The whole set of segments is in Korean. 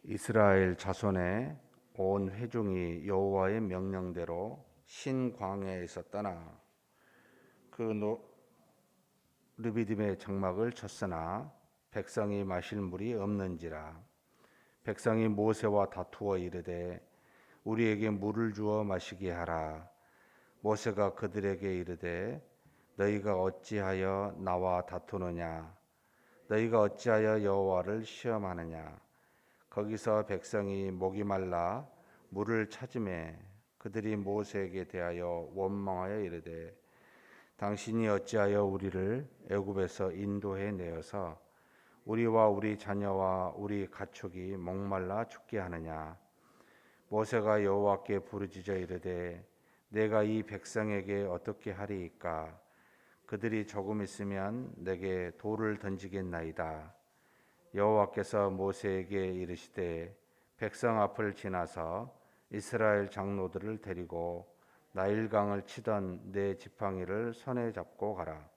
이스라엘 자손의 온 회중이 여호와의 명령대로 신광야에서 떠나 르비딤의 장막을 쳤으나 백성이 마실 물이 없는지라. 백성이 모세와 다투어 이르되 우리에게 물을 주어 마시게 하라. 모세가 그들에게 이르되 너희가 어찌하여 나와 다투느냐? 너희가 어찌하여 여호와를 시험하느냐? 거기서 백성이 목이 말라 물을 찾으매 그들이 모세에게 대하여 원망하여 이르되 당신이 어찌하여 우리를 애굽에서 인도해 내어서 우리와 우리 자녀와 우리 가축이 목말라 죽게 하느냐? 모세가 여호와께 부르짖어 이르되 내가 이 백성에게 어떻게 하리이까? 그들이 조금 있으면 내게 돌을 던지겠나이다. 여호와께서 모세에게 이르시되 백성 앞을 지나서 이스라엘 장로들을 데리고 나일강을 치던 내 지팡이를 손에 잡고 가라.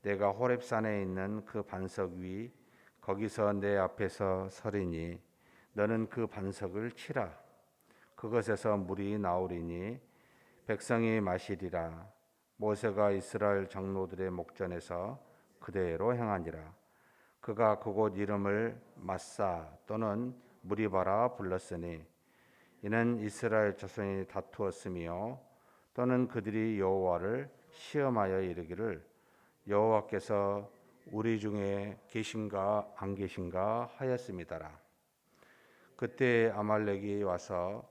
내가 호렙산에 있는 그 반석 위 거기서 내 앞에서 서리니 너는 그 반석을 치라. 그것에서 물이 나오리니 백성이 마시리라. 모세가 이스라엘 장로들의 목전에서 그대로 행하니라. 그가 그곳 이름을 마사 또는 무리바라 불렀으니 이는 이스라엘 자손이 다투었으며 또는 그들이 여호와를 시험하여 이르기를 여호와께서 우리 중에 계신가 안 계신가 하였음이더라. 그때 아말렉이 와서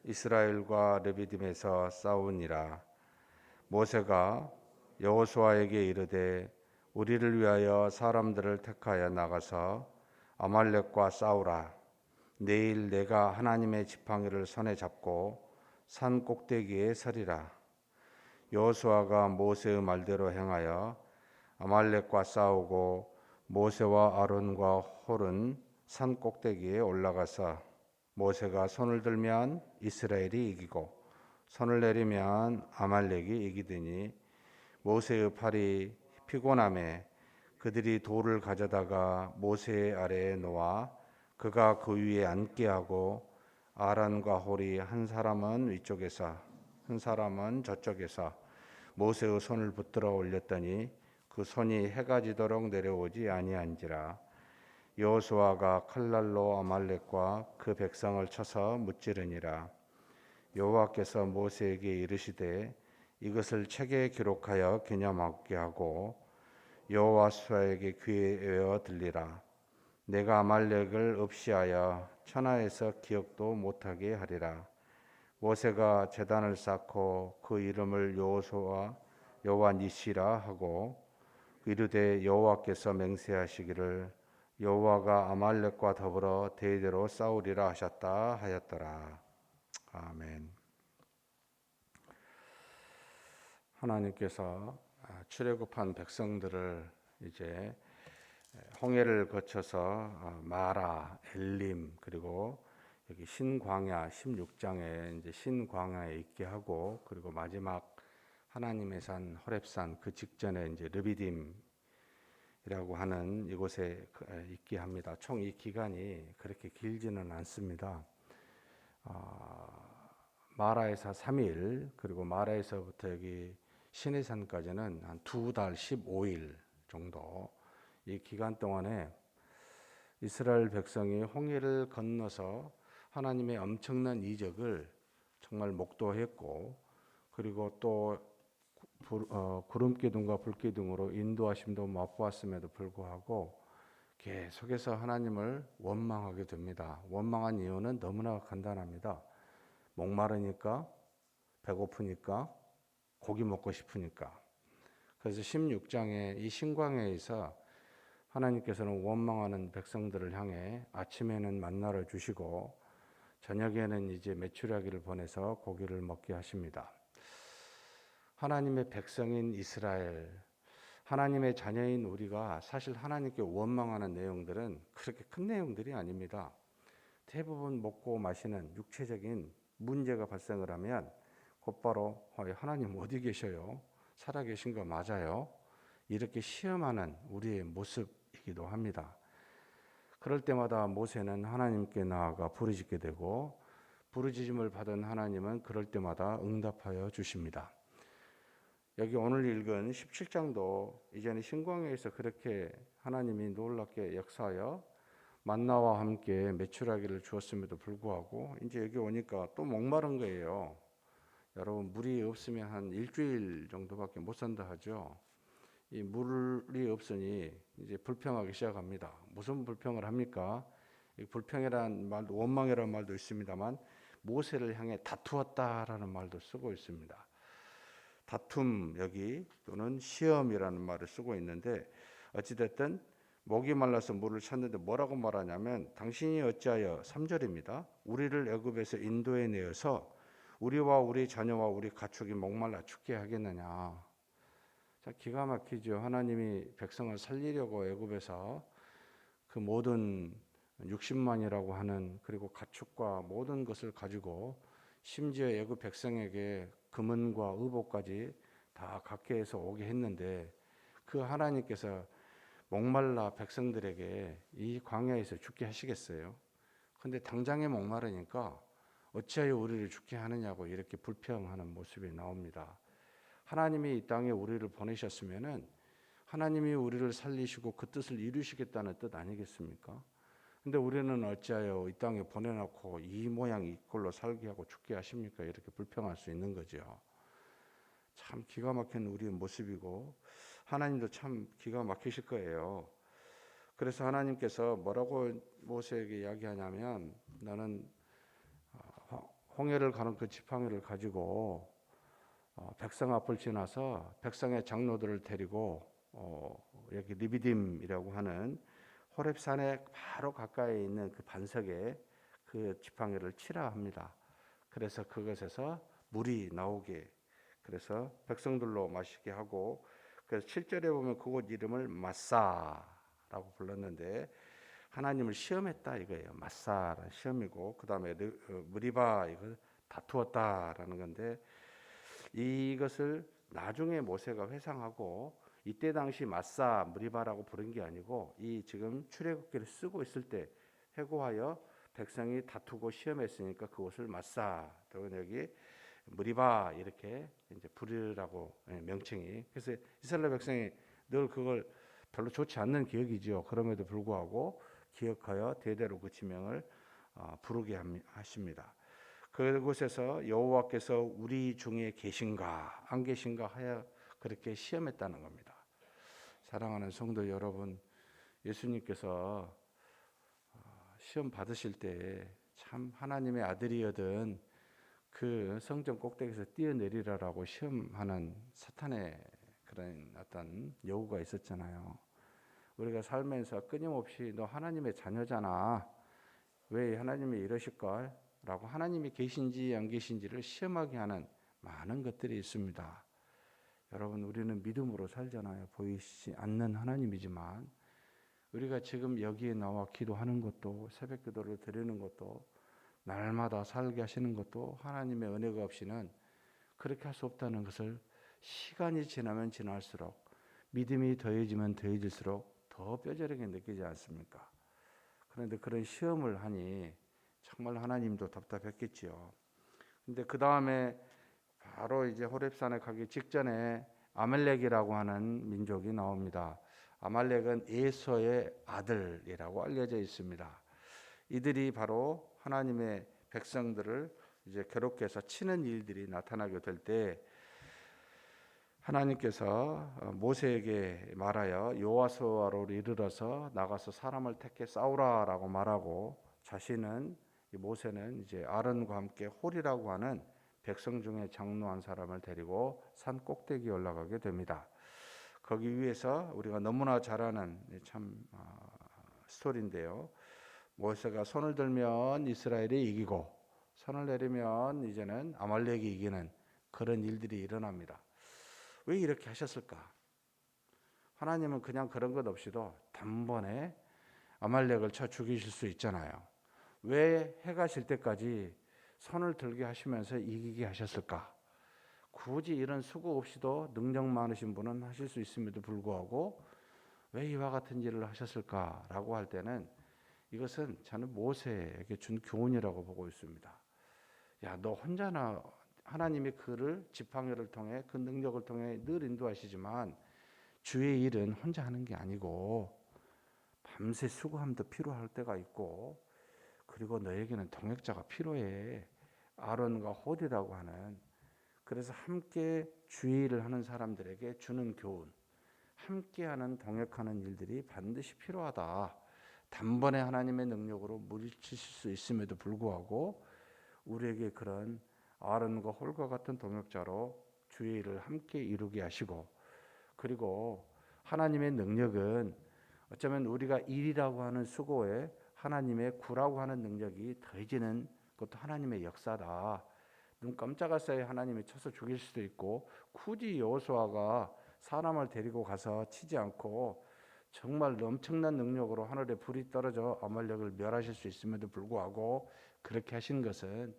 이스라엘과 르비딤에서 싸우니라. 모세가 여호수아에게 이르되 우리를 위하여 사람들을 택하여 나가서 아말렉과 싸우라. 내일 내가 하나님의 지팡이를 손에 잡고 산 꼭대기에 서리라. 여호수아가 모세의 말대로 행하여 아말렉과 싸우고 모세와 아론과 홀은 산 꼭대기에 올라가서 모세가 손을 들면 이스라엘이 이기고 손을 내리면 아말렉이 이기더니 모세의 팔이 피곤함에 그들이 돌을 가져다가 모세 아래에 놓아 그가 그 위에 앉게 하고 아론과 홀이 한 사람은 위쪽에서 한 사람은 저쪽에서 모세의 손을 붙들어 올렸더니 그 손이 해가 지도록 내려오지 아니한지라. 여호수아가 칼날로 아말렉과 그 백성을 쳐서 무찌르니라. 여호와께서 모세에게 이르시되 이것을 책에 기록하여 기념하게 하고 여호수아에게 귀에 외어 들리라. 내가 아말렉을 없이하여 천하에서 기억도 못하게 하리라. 모세가 제단을 쌓고 그 이름을 여호와 니시라 하고 이르되 여호와께서 맹세하시기를 여호와가 아말렉과 더불어 대대로 싸우리라 하셨다 하였더라. 아멘. 하나님께서 출애굽한 백성들을 이제 홍해를 거쳐서 마라, 엘림 그리고 여기 신광야 16장에 이제 신광야에 있게 하고 그리고 마지막 하나님의 산 호렙산 그 직전에 이제 르비딤이라고 하는 이곳에 있게 합니다. 총 이 기간이 그렇게 길지는 않습니다. 마라에서 3일 그리고 마라에서부터 여기 시내산까지는 한 2달 15일 정도 이 기간 동안에 이스라엘 백성이 홍해를 건너서 하나님의 엄청난 이적을 정말 목도했고 그리고 또 구름 기둥과 불 기둥으로 인도하심도 맛보았음에도 불구하고 계속해서 하나님을 원망하게 됩니다. 원망한 이유는 너무나 간단합니다. 목마르니까, 배고프니까, 고기 먹고 싶으니까. 그래서 16장에 이 신광야에서 하나님께서는 원망하는 백성들을 향해 아침에는 만나를 주시고 저녁에는 이제 메추라기를 보내서 고기를 먹게 하십니다. 하나님의 백성인 이스라엘, 하나님의 자녀인 우리가 사실 하나님께 원망하는 내용들은 그렇게 큰 내용들이 아닙니다. 대부분 먹고 마시는 육체적인 문제가 발생을 하면 곧바로 하나님 어디 계셔요? 살아계신 거 맞아요? 이렇게 시험하는 우리의 모습이기도 합니다. 그럴 때마다 모세는 하나님께 나아가 부르짖게 되고 부르짖음을 받은 하나님은 그럴 때마다 응답하여 주십니다. 여기 오늘 읽은 17장도 이전에 신광야에서 그렇게 하나님이 놀랍게 역사하여 만나와 함께 메추라기를 주었음에도 불구하고 이제 여기 오니까 또 목마른 거예요. 여러분, 물이 없으면 한 일주일 정도밖에 못 산다 하죠. 이 물이 없으니 이제 불평하기 시작합니다. 무슨 불평을 합니까? 이 불평이라는 말도, 원망이라는 말도 있습니다만 모세를 향해 다투었다라는 말도 쓰고 있습니다. 다툼 여기 또는 시험이라는 말을 쓰고 있는데, 어찌됐든 목이 말라서 물을 찾는데 뭐라고 말하냐면, 당신이 어찌하여 3절입니다. 우리를 애굽에서 인도해 내어서 우리와 우리 자녀와 우리 가축이 목말라 죽게 하겠느냐. 자, 기가 막히죠. 하나님이 백성을 살리려고 애굽에서 그 모든 60만이라고 하는, 그리고 가축과 모든 것을 가지고 심지어 애굽 백성에게 금은과 의복까지 다 갖게 해서 오게 했는데, 그 하나님께서 목말라 백성들에게 이 광야에서 죽게 하시겠어요? 근데 당장에 목마르니까 어찌하여 우리를 죽게 하느냐고 이렇게 불평하는 모습이 나옵니다. 하나님이 이 땅에 우리를 보내셨으면은 하나님이 우리를 살리시고 그 뜻을 이루시겠다는 뜻 아니겠습니까? 근데 우리는 어찌하여 이 땅에 보내놓고 이 모양 이 꼴로 살게 하고 죽게 하십니까? 이렇게 불평할 수 있는 거죠. 참 기가 막힌 우리의 모습이고, 하나님도 참 기가 막히실 거예요. 그래서 하나님께서 뭐라고 모세에게 이야기하냐면, 너는 홍해를 가는 그 지팡이를 가지고 백성 앞을 지나서 백성의 장로들을 데리고 여기 리비딤이라고 하는 호렙산에 바로 가까이 있는 그 반석에 그 지팡이를 치라 합니다. 그래서 그것에서 물이 나오게, 그래서 백성들로 마시게 하고, 그래서 7절에 보면 그곳 이름을 마사라고 불렀는데 하나님을 시험했다 이거예요. 마사라는 시험이고, 그 다음에 무리바 이걸 다투었다라는 건데, 이것을 나중에 모세가 회상하고 이때 당시 마사 무리바라고 부른 게 아니고, 이 지금 출애굽기를 쓰고 있을 때 회고하여 백성이 다투고 시험했으니까 그것을 마사, 또 여기 무리바 이렇게 이제 부르라고 명칭이. 그래서 이스라엘 백성이 늘 그걸 별로 좋지 않는 기억이죠. 그럼에도 불구하고 기억하여 대대로 그 지명을 부르게 하십니다. 그곳에서 여호와께서 우리 중에 계신가 안 계신가 하여 그렇게 시험했다는 겁니다. 사랑하는 성도 여러분, 예수님께서 시험 받으실 때 참 하나님의 아들이거든 그 성전 꼭대기에서 뛰어내리라라고 시험하는 사탄의 그런 어떤 요구가 있었잖아요. 우리가 살면서 끊임없이 너 하나님의 자녀잖아, 왜 하나님이 이러실까? 라고 하나님이 계신지 안 계신지를 시험하게 하는 많은 것들이 있습니다. 여러분, 우리는 믿음으로 살잖아요. 보이지 않는 하나님이지만 우리가 지금 여기에 나와 기도하는 것도, 새벽 기도를 드리는 것도, 날마다 살게 하시는 것도 하나님의 은혜가 없이는 그렇게 할 수 없다는 것을 시간이 지나면 지날수록, 믿음이 더해지면 더해질수록 더 뼈저리게 느끼지 않습니까? 그런데 그런 시험을 하니 정말 하나님도 답답했겠지요. 근데 그 다음에 바로 이제 호렙산에 가기 직전에 아말렉이라고 하는 민족이 나옵니다. 아말렉은 에서의 아들이라고 알려져 있습니다. 이들이 바로 하나님의 백성들을 이제 괴롭게 해서 치는 일들이 나타나게 될 때 하나님께서 모세에게 말하여 여호와서로 이르러서 나가서 사람을 택해 싸우라라고 말하고, 자신은 모세는 이제 아론과 함께 홀이라고 하는 백성 중에 장로 한 사람을 데리고 산 꼭대기에 올라가게 됩니다. 거기 위에서 우리가 너무나 잘 아는 참 스토리인데요. 모세가 손을 들면 이스라엘이 이기고 손을 내리면 이제는 아말렉이 이기는 그런 일들이 일어납니다. 왜 이렇게 하셨을까? 하나님은 그냥 그런 것 없이도 단번에 아말렉을 쳐 죽이실 수 있잖아요. 왜 해가 질 때까지 손을 들게 하시면서 이기게 하셨을까? 굳이 이런 수고 없이도 능력 많으신 분은 하실 수 있음에도 불구하고 왜 이와 같은 일을 하셨을까라고 할 때는 이것은 저는 모세에게 준 교훈이라고 보고 있습니다. 야, 너 혼자나 하나님이 그를 지팡이를 통해 그 능력을 통해 늘 인도하시지만 주의 일은 혼자 하는 게 아니고 밤새 수고함도 필요할 때가 있고, 그리고 너에게는 동역자가 필요해. 아론과 홀이라고 하는. 그래서 함께 주의 일을 하는 사람들에게 주는 교훈, 함께하는 동역하는 일들이 반드시 필요하다. 단번에 하나님의 능력으로 물리칠 수 있음에도 불구하고 우리에게 그런 아론과 홀과 같은 동역자로 주의 일을 함께 이루게 하시고, 그리고 하나님의 능력은 어쩌면 우리가 일이라고 하는 수고에 하나님의 구라고 하는 능력이 더해지는 것도 하나님의 역사다. 눈 깜짝할 사이에 하나님이 쳐서 죽일 수도 있고, 굳이 여호수아가 사람을 데리고 가서 치지 않고 정말 엄청난 능력으로 하늘에 불이 떨어져 아말렉을 멸하실 수 있음에도 불구하고 그렇게 하신 것은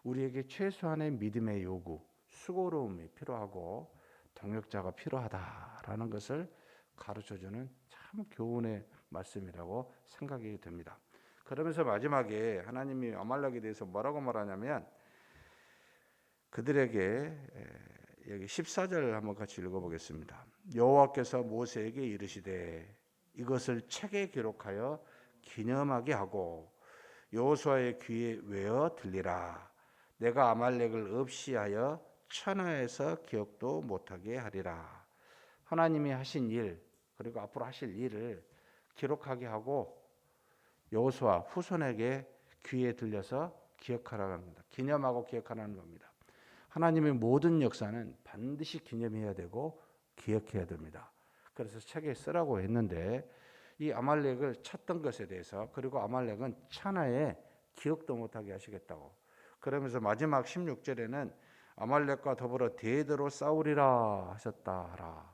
우리에게 최소한의 믿음의 요구, 수고로움이 필요하고 동역자가 필요하다라는 것을 가르쳐주는 참 교훈의 말씀이라고 생각이 됩니다. 그러면서 마지막에 하나님이 아말렉에 대해서 뭐라고 말하냐면, 그들에게 여기 14절 한번 같이 읽어보겠습니다. 여호와께서 모세에게 이르시되 이것을 책에 기록하여 기념하게 하고 여호수아의 귀에 외어 들리라. 내가 아말렉을 없이 하여 천하에서 기억도 못하게 하리라. 하나님이 하신 일, 그리고 앞으로 하실 일을 기록하게 하고 여호수아 후손에게 귀에 들려서 기억하라는 겁니다. 기념하고 기억하라는 겁니다. 하나님의 모든 역사는 반드시 기념해야 되고 기억해야 됩니다. 그래서 책에 쓰라고 했는데, 이 아말렉을 쳤던 것에 대해서, 그리고 아말렉은 천하에 기억도 못하게 하시겠다고, 그러면서 마지막 16절에는 아말렉과 더불어 대대로 싸우리라 하셨다 하라.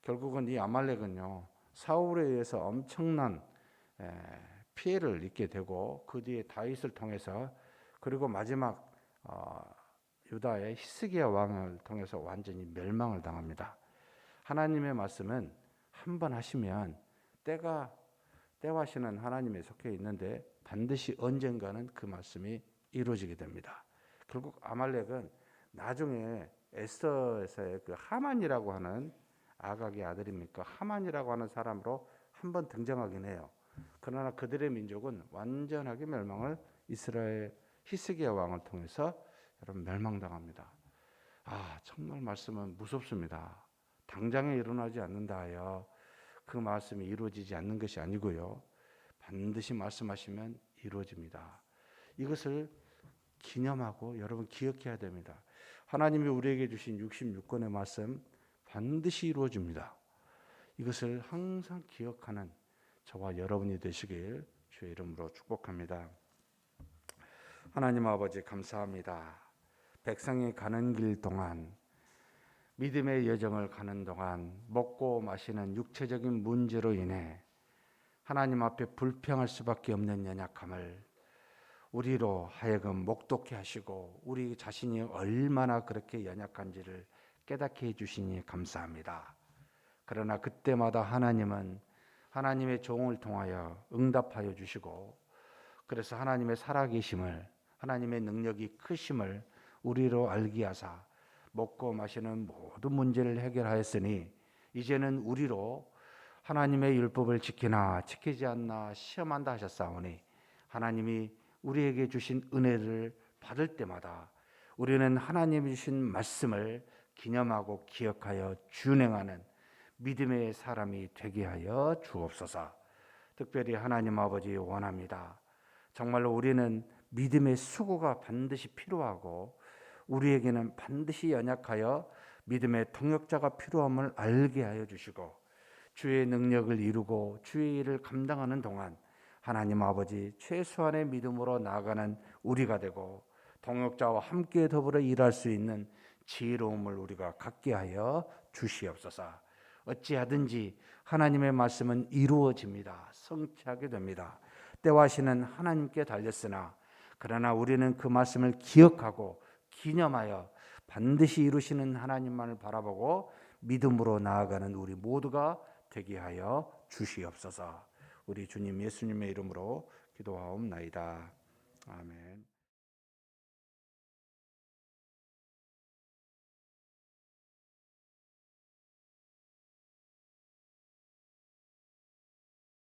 결국은 이 아말렉은요, 사울에 의해서 엄청난 피해를 입게 되고, 그 뒤에 다윗을 통해서, 그리고 마지막 유다의 히스기야 왕을 통해서 완전히 멸망을 당합니다. 하나님의 말씀은 한 번 하시면 때와시는 하나님에 속해 있는데 반드시 언젠가는 그 말씀이 이루어지게 됩니다. 결국 아말렉은 나중에 에스더에서의 그 하만이라고 하는, 아각의 아들입니까? 하만이라고 하는 사람으로 한번 등장하긴 해요. 그러나 그들의 민족은 완전하게 멸망을 이스라엘 히스기야 왕을 통해서 여러분 멸망당합니다. 정말 말씀은 무섭습니다. 당장에 일어나지 않는다 하여 그 말씀이 이루어지지 않는 것이 아니고요, 반드시 말씀하시면 이루어집니다. 이것을 기념하고 여러분 기억해야 됩니다. 하나님이 우리에게 주신 66권의 말씀 반드시 이루어집니다. 이것을 항상 기억하는 저와 여러분이 되시길 주의 이름으로 축복합니다. 하나님 아버지 감사합니다. 백성이 가는 길 동안, 믿음의 여정을 가는 동안 먹고 마시는 육체적인 문제로 인해 하나님 앞에 불평할 수밖에 없는 연약함을 우리로 하여금 목독케 하시고 우리 자신이 얼마나 그렇게 연약한지를 깨닫게 해주시니 감사합니다. 그러나 그때마다 하나님은 하나님의 종을 통하여 응답하여 주시고, 그래서 하나님의 살아계심을, 하나님의 능력이 크심을 우리로 알게 하사 먹고 마시는 모든 문제를 해결하였으니 이제는 우리로 하나님의 율법을 지키나 지키지 않나 시험한다 하셨사오니, 하나님이 우리에게 주신 은혜를 받을 때마다 우리는 하나님이 주신 말씀을 기념하고 기억하여 준행하는 믿음의 사람이 되게 하여 주옵소서. 특별히 하나님 아버지 원합니다. 정말로 우리는 믿음의 수고가 반드시 필요하고 우리에게는 반드시 연약하여 믿음의 동역자가 필요함을 알게 하여 주시고, 주의 능력을 이루고 주의 일을 감당하는 동안 하나님 아버지 최소한의 믿음으로 나아가는 우리가 되고 동역자와 함께 더불어 일할 수 있는 지혜로움을 우리가 갖게 하여 주시옵소서. 어찌하든지 하나님의 말씀은 이루어집니다. 성취하게 됩니다. 때와시는 하나님께 달렸으나 그러나 우리는 그 말씀을 기억하고 기념하여 반드시 이루시는 하나님만을 바라보고 믿음으로 나아가는 우리 모두가 되게 하여 주시옵소서. 우리 주님 예수님의 이름으로 기도하옵나이다. 아멘.